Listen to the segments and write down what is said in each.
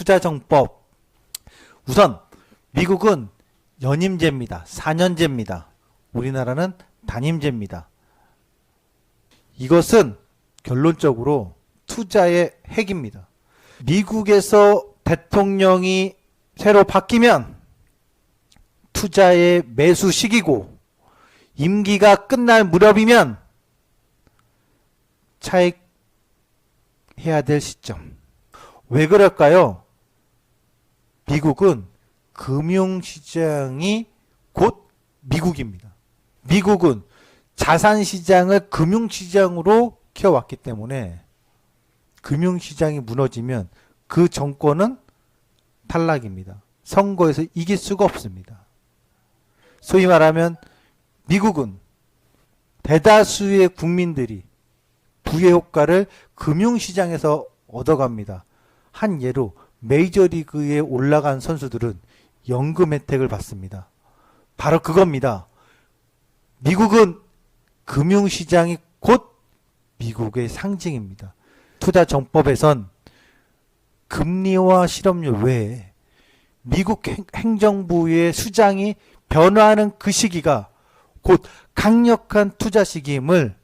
투자정법. 우선 미국은 연임제입니다. 4년제입니다. 우리나라는 단임제입니다. 이것은 결론적으로 투자의 핵입니다. 미국에서 대통령이 새로 바뀌면 투자의 매수 시기고, 임기가 끝날 무렵이면 차익해야 될 시점. 왜 그럴까요? 미국은 금융시장이 곧 미국입니다. 미국은 자산시장을 금융시장으로 키워왔기 때문에 금융시장이 무너지면 그 정권은 탈락입니다. 선거에서 이길 수가 없습니다. 소위 말하면 미국은 대다수의 국민들이 부의 효과를 금융시장에서 얻어갑니다. 한 예로 메이저리그에 올라간 선수들은 연금 혜택을 받습니다. 바로 그겁니다. 미국은 금융시장이 곧 미국의 상징입니다. 투자정법에선 금리와 실업률 외에 미국 행정부의 수장이 변화하는 그 시기가 곧 강력한 투자 시기임을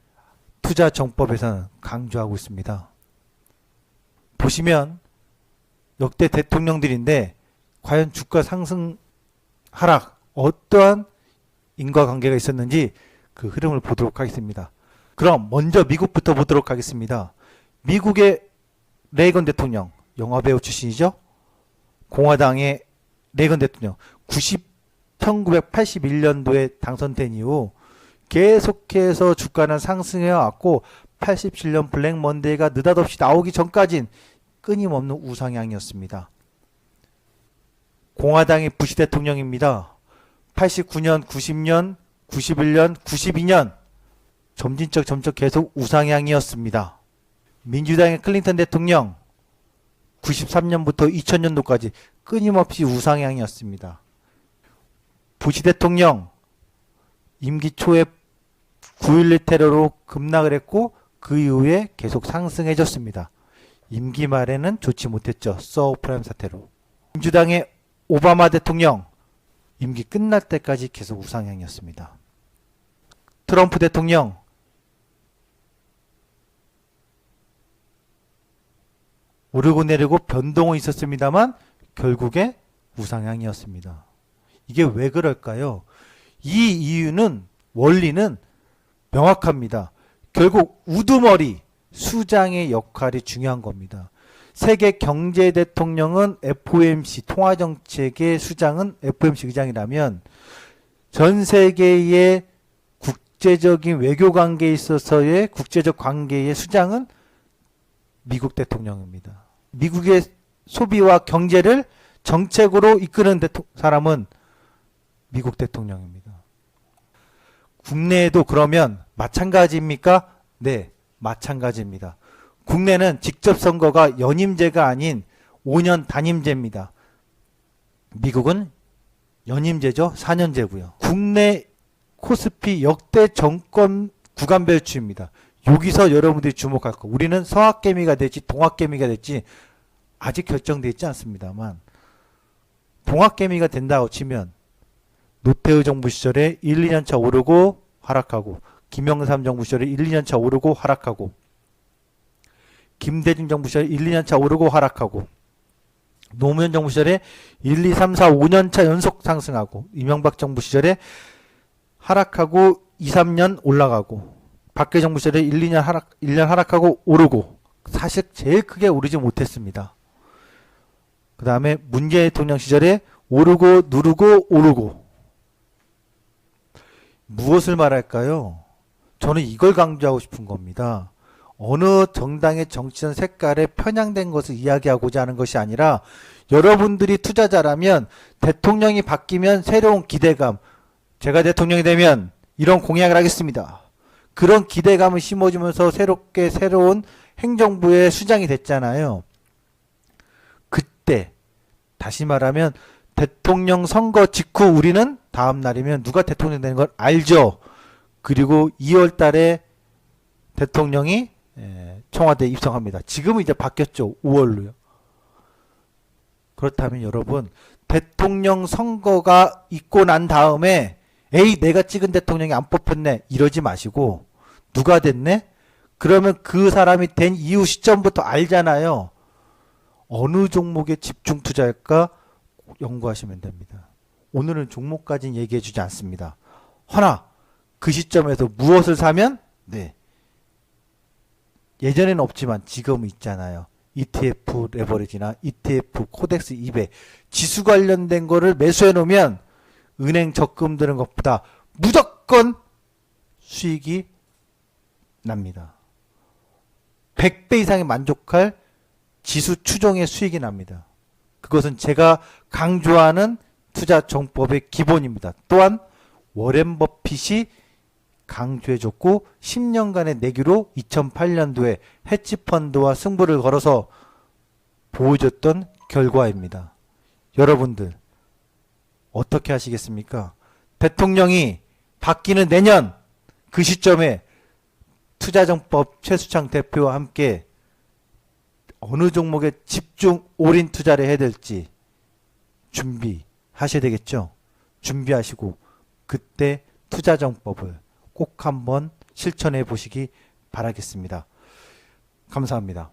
투자정법에서는 강조하고 있습니다. 보시면 역대 대통령들인데 과연 주가 상승 하락 어떠한 인과관계가 있었는지 그 흐름을 보도록 하겠습니다. 그럼 먼저 미국부터 보도록 하겠습니다. 미국의 레이건 대통령, 영화배우 출신이죠. 공화당의 레이건 대통령 1981년도에 당선된 이후 계속해서 주가는 상승해 왔고 87년 블랙 먼데이가 느닷없이 나오기 전까진 끊임없는 우상향이었습니다. 공화당의 부시 대통령입니다. 89년, 90년, 91년, 92년 점진적 계속 우상향이었습니다. 민주당의 클린턴 대통령 93년부터 2000년도까지 끊임없이 우상향이었습니다. 부시 대통령 임기 초에 9.11 테러로 급락을 했고 그 이후에 계속 상승해졌습니다. 임기 말에는 좋지 못했죠. 서브프라임 사태로. 민주당의 오바마 대통령 임기 끝날 때까지 계속 우상향이었습니다. 트럼프 대통령 오르고 내리고 변동은 있었습니다만 결국에 우상향이었습니다. 이게 왜 그럴까요? 이 이유는 원리는 명확합니다. 결국 우두머리 수장의 역할이 중요한 겁니다. 세계 경제 대통령은 FOMC 통화정책의 수장은 FOMC 의장이라면 전 세계의 국제적인 외교 관계에 있어서의 국제적 관계의 수장은 미국 대통령입니다. 미국의 소비와 경제를 정책으로 이끄는 사람은 미국 대통령입니다. 국내에도 그러면 마찬가지입니까? 네, 마찬가지입니다. 국내는 직접 선거가 연임제가 아닌 5년 단임제입니다. 미국은 연임제죠. 4년제고요. 국내 코스피 역대 정권 구간별 추입니다. 여기서 여러분들이 주목할 거. 우리는 서학개미가 될지 동학개미가 될지 아직 결정되어 있지 않습니다만 동학개미가 된다고 치면 노태우 정부 시절에 1, 2년차 오르고 하락하고 김영삼 정부 시절에 1, 2년차 오르고 하락하고 김대중 정부 시절에 1, 2년차 오르고 하락하고 노무현 정부 시절에 1, 2, 3, 4, 5년차 연속 상승하고 이명박 정부 시절에 하락하고 2, 3년 올라가고 박근혜 정부 시절에 1, 2년 1년 하락하고 오르고 사실 제일 크게 오르지 못했습니다. 그 다음에 문재인 대통령 시절에 오르고 누르고 오르고 무엇을 말할까요? 저는 이걸 강조하고 싶은 겁니다. 어느 정당의 정치적 색깔에 편향된 것을 이야기하고자 하는 것이 아니라 여러분들이 투자자라면 대통령이 바뀌면 새로운 기대감, 제가 대통령이 되면 이런 공약을 하겠습니다. 그런 기대감을 심어주면서 새로운 행정부의 수장이 됐잖아요. 그때 다시 말하면 대통령 선거 직후 우리는 다음 날이면 누가 대통령 되는 걸 알죠. 그리고 2월 달에 대통령이 청와대에 입성합니다. 지금은 이제 바뀌었죠. 5월로요. 그렇다면 여러분, 대통령 선거가 있고 난 다음에 에이 내가 찍은 대통령이 안 뽑혔네 이러지 마시고 누가 됐네? 그러면 그 사람이 된 이후 시점부터 알잖아요. 어느 종목에 집중 투자할까 연구하시면 됩니다. 오늘은 종목까지는 얘기해 주지 않습니다. 허나 그 시점에서 무엇을 사면 예전에는 없지만 지금은 있잖아요. ETF 레버리지나 ETF 코덱스 200 지수 관련된 거를 매수해 놓으면 은행 적금 드는 것보다 무조건 수익이 납니다. 100배 이상의 만족할 지수 추종의 수익이 납니다. 그것은 제가 강조하는 투자 정법의 기본입니다. 또한 워렌 버핏이 강조해줬고 10년간의 내기로 2008년도에 헤지펀드와 승부를 걸어서 보여줬던 결과입니다. 여러분들 어떻게 하시겠습니까? 대통령이 바뀌는 내년 그 시점에 투자정법 최수창 대표와 함께 어느 종목에 집중 올인 투자를 해야 될지 준비하셔야 되겠죠. 준비하시고 그때 투자정법을 꼭 한번 실천해 보시기 바라겠습니다. 감사합니다.